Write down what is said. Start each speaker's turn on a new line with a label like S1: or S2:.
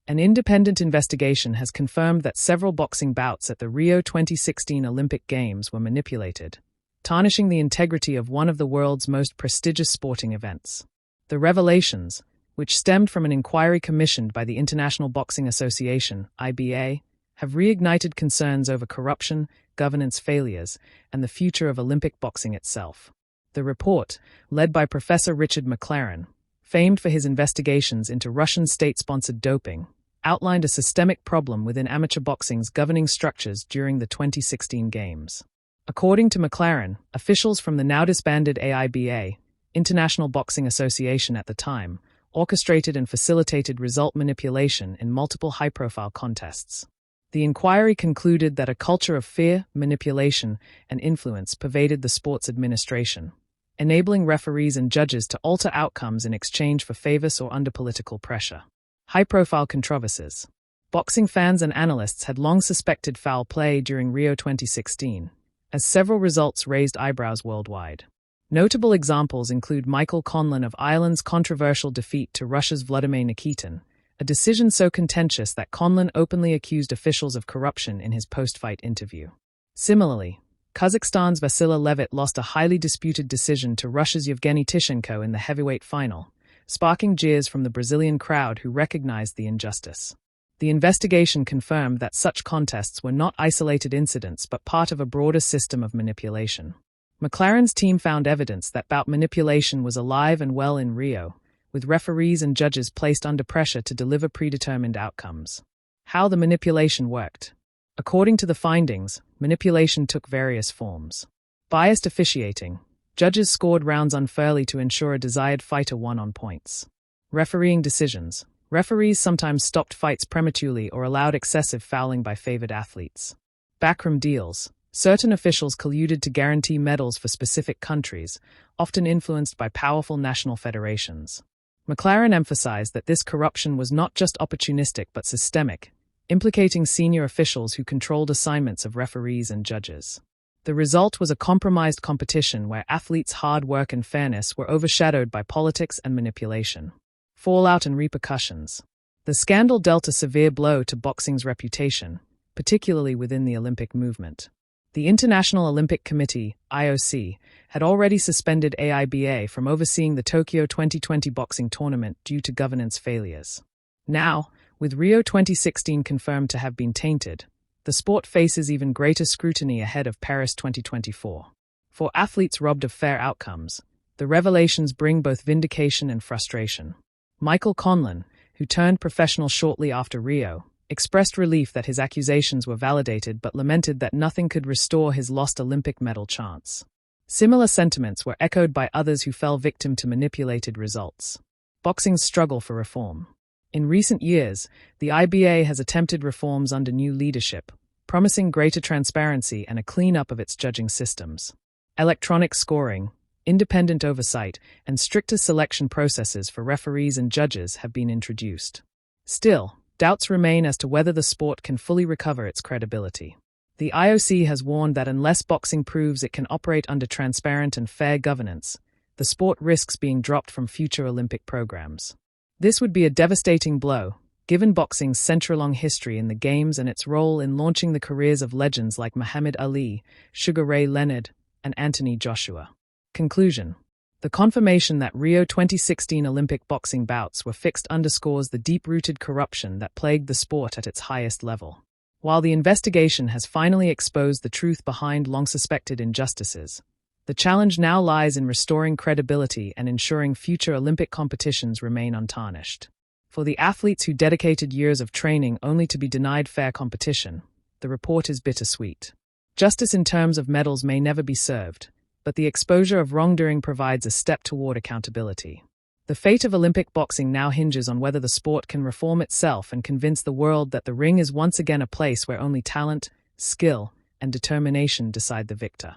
S1: An independent investigation has confirmed that several boxing bouts at the Rio 2016 Olympic Games were manipulated, tarnishing the integrity of one of the world's most prestigious sporting events. The revelations, which stemmed from an inquiry commissioned by the International Boxing Association, AIBA, have reignited concerns over corruption, governance failures, and the future of Olympic boxing itself. The report, led by Professor Richard McLaren, famed for his investigations into Russian state-sponsored doping, outlined a systemic problem within amateur boxing's governing structures during the 2016 Games. According to McLaren, officials from the now-disbanded AIBA, International Boxing Association at the time, orchestrated and facilitated result manipulation in multiple high-profile contests. The inquiry concluded that a culture of fear, manipulation, and influence pervaded the sport's administration, enabling referees and judges to alter outcomes in exchange for favors or under political pressure. High-profile controversies. Boxing fans and analysts had long suspected foul play during Rio 2016, as several results raised eyebrows worldwide. Notable examples include Michael Conlan of Ireland's controversial defeat to Russia's Vladimir Nikitin, a decision so contentious that Conlan openly accused officials of corruption in his post-fight interview. Similarly, Kazakhstan's Vasily Levit lost a highly disputed decision to Russia's Yevgeny Tishenko in the heavyweight final, sparking jeers from the Brazilian crowd who recognized the injustice. The investigation confirmed that such contests were not isolated incidents but part of a broader system of manipulation. McLaren's team found evidence that bout manipulation was alive and well in Rio, with referees and judges placed under pressure to deliver predetermined outcomes. How the manipulation worked. According to the findings, manipulation took various forms. Biased officiating. Judges scored rounds unfairly to ensure a desired fighter won on points. Refereeing decisions. Referees sometimes stopped fights prematurely or allowed excessive fouling by favored athletes. Backroom deals. Certain officials colluded to guarantee medals for specific countries, often influenced by powerful national federations. McLaren emphasized that this corruption was not just opportunistic but systemic, implicating senior officials who controlled assignments of referees and judges. The result was a compromised competition where athletes' hard work and fairness were overshadowed by politics and manipulation. Fallout and repercussions. The scandal dealt a severe blow to boxing's reputation, particularly within the Olympic movement. The International Olympic Committee, IOC, had already suspended AIBA from overseeing the Tokyo 2020 boxing tournament due to governance failures. Now, with Rio 2016 confirmed to have been tainted, the sport faces even greater scrutiny ahead of Paris 2024. For athletes robbed of fair outcomes, the revelations bring both vindication and frustration. Michael Conlan, who turned professional shortly after Rio, expressed relief that his accusations were validated but lamented that nothing could restore his lost Olympic medal chance. Similar sentiments were echoed by others who fell victim to manipulated results. Boxing's struggle for reform. In recent years, the IBA has attempted reforms under new leadership, promising greater transparency and a clean-up of its judging systems. Electronic scoring, independent oversight, and stricter selection processes for referees and judges have been introduced. Still, doubts remain as to whether the sport can fully recover its credibility. The IOC has warned that unless boxing proves it can operate under transparent and fair governance, the sport risks being dropped from future Olympic programs. This would be a devastating blow, given boxing's century-long history in the Games and its role in launching the careers of legends like Muhammad Ali, Sugar Ray Leonard, and Anthony Joshua. Conclusion. The confirmation that Rio 2016 Olympic boxing bouts were fixed underscores the deep-rooted corruption that plagued the sport at its highest level. While the investigation has finally exposed the truth behind long-suspected injustices, the challenge now lies in restoring credibility and ensuring future Olympic competitions remain untarnished. For the athletes who dedicated years of training only to be denied fair competition, the report is bittersweet. Justice in terms of medals may never be served, but the exposure of wrongdoing provides a step toward accountability. The fate of Olympic boxing now hinges on whether the sport can reform itself and convince the world that the ring is once again a place where only talent, skill, and determination decide the victor.